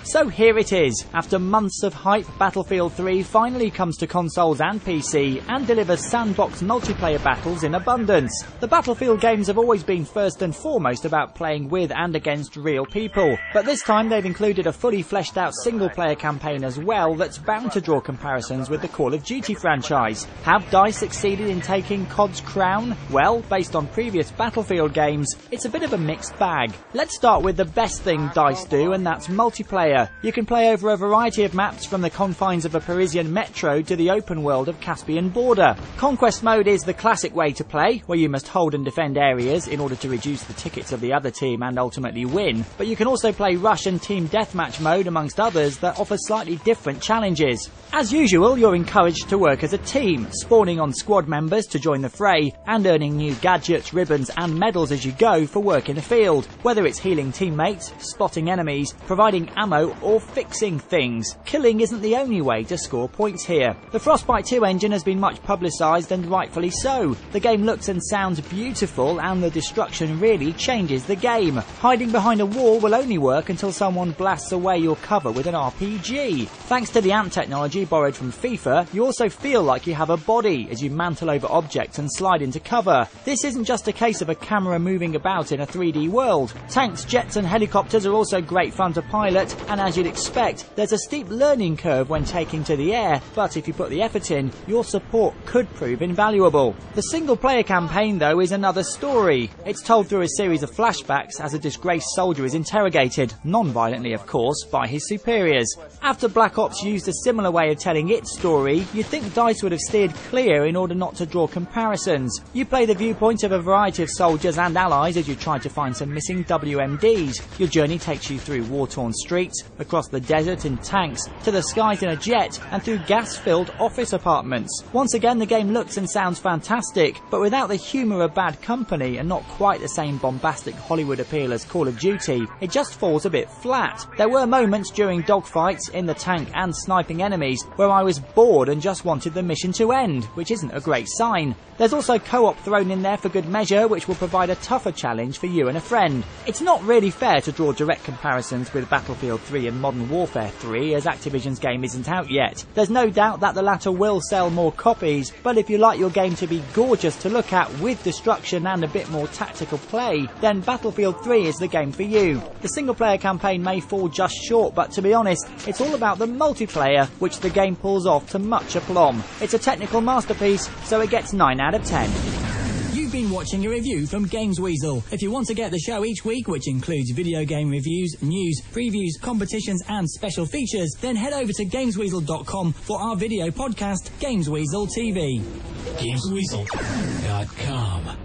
So here it is. After months of hype, Battlefield 3 finally comes to consoles and PC and delivers sandbox multiplayer battles in abundance. The Battlefield games have always been first and foremost about playing with and against real people, but this time they've included a fully fleshed out single player campaign as well that's bound to draw comparisons with the Call of Duty franchise. Have DICE succeeded in taking COD's crown? Well, based on previous Battlefield games, it's a bit of a mixed bag. Let's start with the best thing DICE do, and that's multiplayer. You can play over a variety of maps from the confines of a Parisian metro to the open world of Caspian Border. Conquest mode is the classic way to play, where you must hold and defend areas in order to reduce the tickets of the other team and ultimately win. But you can also play rush and team deathmatch mode amongst others that offer slightly different challenges. As usual, you're encouraged to work as a team, spawning on squad members to join the fray and earning new gadgets, ribbons and medals as you go for work in the field, whether it's healing teammates, spotting enemies, providing ammo or fixing things. Killing isn't the only way to score points here. The Frostbite 2 engine has been much publicised, and rightfully so. The game looks and sounds beautiful, and the destruction really changes the game. Hiding behind a wall will only work until someone blasts away your cover with an RPG. Thanks to the AMP technology borrowed from FIFA, you also feel like you have a body as you mantle over objects and slide into cover. This isn't just a case of a camera moving about in a 3D world. Tanks, jets and helicopters are also great fun to pilot, and as you'd expect, there's a steep learning curve when taking to the air, but if you put the effort in, your support could prove invaluable. The single player campaign though is another story. It's told through a series of flashbacks as a disgraced soldier is interrogated, non-violently of course, by his superiors. After Black Ops used a similar way of telling its story, you'd think DICE would have steered clear in order not to draw comparisons. You play the viewpoint of a variety of soldiers and allies as you try to find some missing WMDs. Your journey takes you through war-torn streets, across the desert in tanks, to the skies in a jet, and through gas-filled office apartments. Once again, the game looks and sounds fantastic, but without the humour of Bad Company and not quite the same bombastic Hollywood appeal as Call of Duty, it just falls a bit flat. There were moments during dogfights, in the tank and sniping enemies where I was bored and just wanted the mission to end, which isn't a great sign. There's also co-op thrown in there for good measure, which will provide a tougher challenge for you and a friend. It's not really fair to draw direct comparisons with Battlefield 3 and Modern Warfare 3, as Activision's game isn't out yet. There's no doubt that the latter will sell more copies, but if you like your game to be gorgeous to look at with destruction and a bit more tactical play, then Battlefield 3 is the game for you. The single player campaign may fall just short, but to be honest, it's all about the multiplayer, which the game pulls off to much aplomb. It's a technical masterpiece, so it gets 9 out of 10. You've been watching a review from Games Weasel. If you want to get the show each week, which includes video game reviews, news, previews, competitions and special features, then head over to GamesWeasel.com for our video podcast, Games Weasel TV. GamesWeasel.com